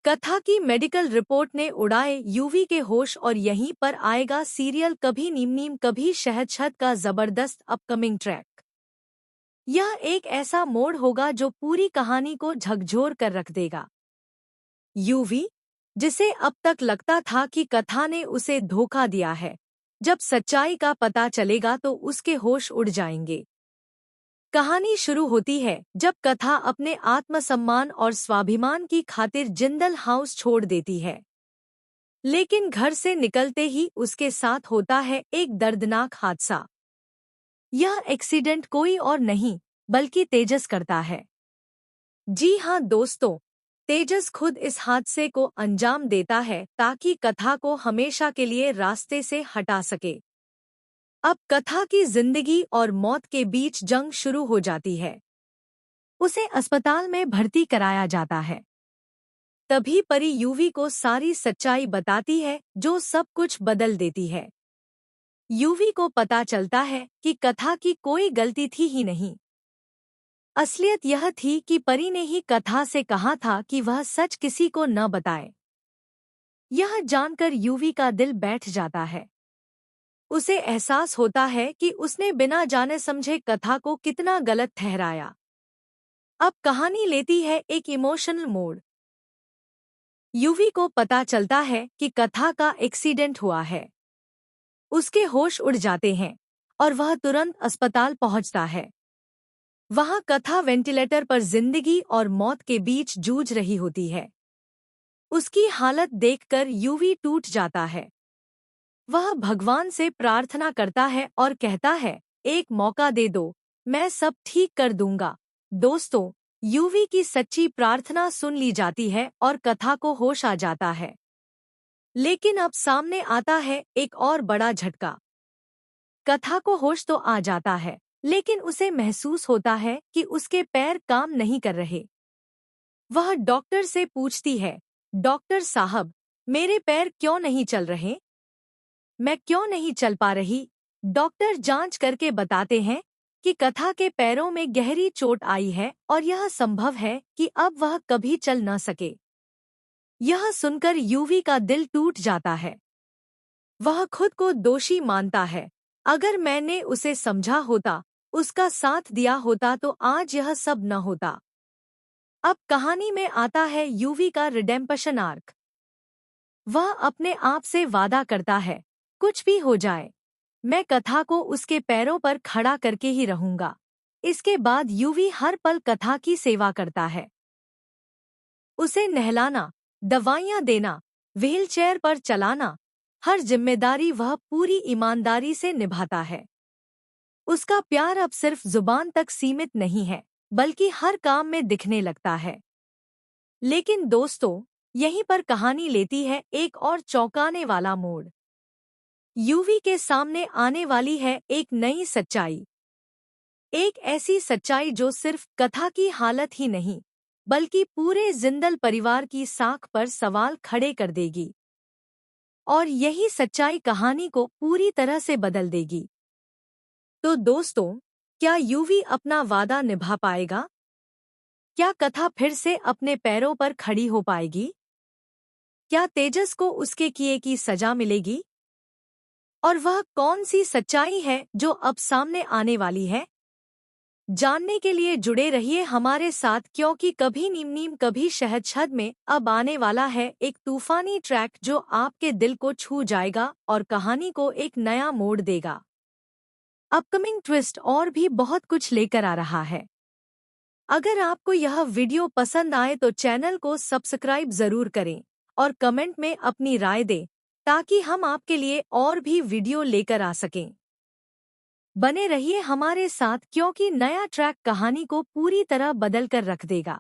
कथा की medical report ने उड़ाए यूवी के होश और यहीं पर आएगा सीरियल कभी नीम नीम कभी शहद शहद का जबरदस्त अपकमिंग ट्रैक। यह एक ऐसा मोड़ होगा जो पूरी कहानी को झकझोर कर रख देगा। यूवी, जिसे अब तक लगता था कि कथा ने उसे धोखा दिया है, जब सच्चाई का पता चलेगा तो उसके होश उड़ जाएंगे। कहानी शुरू होती है जब कथा अपने आत्मसम्मान और स्वाभिमान की खातिर जिंदल हाउस छोड़ देती है। लेकिन घर से निकलते ही उसके साथ होता है एक दर्दनाक हादसा। यह एक्सीडेंट कोई और नहीं बल्कि तेजस करता है। जी हाँ दोस्तों, तेजस खुद इस हादसे को अंजाम देता है ताकि कथा को हमेशा के लिए रास्ते से हटा सके। अब कथा की जिंदगी और मौत के बीच जंग शुरू हो जाती है। उसे अस्पताल में भर्ती कराया जाता है। तभी परी यूवी को सारी सच्चाई बताती है जो सब कुछ बदल देती है। यूवी को पता चलता है कि कथा की कोई गलती थी ही नहीं। असलियत यह थी कि परी ने ही कथा से कहा था कि वह सच किसी को न बताए। यह जानकर यूवी का दिल बैठ जाता है। उसे एहसास होता है कि उसने बिना जाने समझे कथा को कितना गलत ठहराया। अब कहानी लेती है एक इमोशनल मोड़। यूवी को पता चलता है कि कथा का एक्सीडेंट हुआ है। उसके होश उड़ जाते हैं और वह तुरंत अस्पताल पहुंचता है। वहां कथा वेंटिलेटर पर जिंदगी और मौत के बीच जूझ रही होती है। उसकी हालत देखकर यूवी टूट जाता है। वह भगवान से प्रार्थना करता है और कहता है, एक मौका दे दो, मैं सब ठीक कर दूंगा। दोस्तों, यूवी की सच्ची प्रार्थना सुन ली जाती है और कथा को होश आ जाता है। लेकिन अब सामने आता है एक और बड़ा झटका। कथा को होश तो आ जाता है, लेकिन उसे महसूस होता है कि उसके पैर काम नहीं कर रहे। वह डॉक्टर से पूछती है, डॉक्टर साहब, मेरे पैर क्यों नहीं चल रहे? मैं क्यों नहीं चल पा रही? डॉक्टर जांच करके बताते हैं कि कथा के पैरों में गहरी चोट आई है और यह संभव है कि अब वह कभी चल न सके। यह सुनकर यूवी का दिल टूट जाता है। वह खुद को दोषी मानता है। अगर मैंने उसे समझा होता, उसका साथ दिया होता तो आज यह सब न होता। अब कहानी में आता है यूवी का रिडेम्पशन आर्क। वह अपने आप से वादा करता है, कुछ भी हो जाए, मैं कथा को उसके पैरों पर खड़ा करके ही रहूंगा। इसके बाद यूवी हर पल कथा की सेवा करता है। उसे नहलाना, दवाइयां देना, व्हीलचेयर पर चलाना, हर जिम्मेदारी वह पूरी ईमानदारी से निभाता है। उसका प्यार अब सिर्फ जुबान तक सीमित नहीं है, बल्कि हर काम में दिखने लगता है। लेकिन दोस्तों, यहीं पर कहानी लेती है एक और चौंकाने वाला मोड़। यूवी के सामने आने वाली है एक नई सच्चाई। एक ऐसी सच्चाई जो सिर्फ कथा की हालत ही नहीं, बल्कि पूरे जिंदल परिवार की साख पर सवाल खड़े कर देगी। और यही सच्चाई कहानी को पूरी तरह से बदल देगी। तो दोस्तों, क्या यूवी अपना वादा निभा पाएगा? क्या कथा फिर से अपने पैरों पर खड़ी हो पाएगी? क्या तेजस को उसके किए की सजा मिलेगी? और वह कौन सी सच्चाई है जो अब सामने आने वाली है? जानने के लिए जुड़े रहिए हमारे साथ, क्योंकि कभी नीम नीम कभी शहद शहद में अब आने वाला है एक तूफानी ट्रैक जो आपके दिल को छू जाएगा और कहानी को एक नया मोड़ देगा। अपकमिंग ट्विस्ट और भी बहुत कुछ लेकर आ रहा है। अगर आपको यह वीडियो पसंद आए तो चैनल को सब्सक्राइब जरूर करें और कमेंट में अपनी राय दें, ताकि हम आपके लिए और भी वीडियो लेकर आ सकें। बने रहिए हमारे साथ, क्योंकि नया ट्रैक कहानी को पूरी तरह बदल कर रख देगा।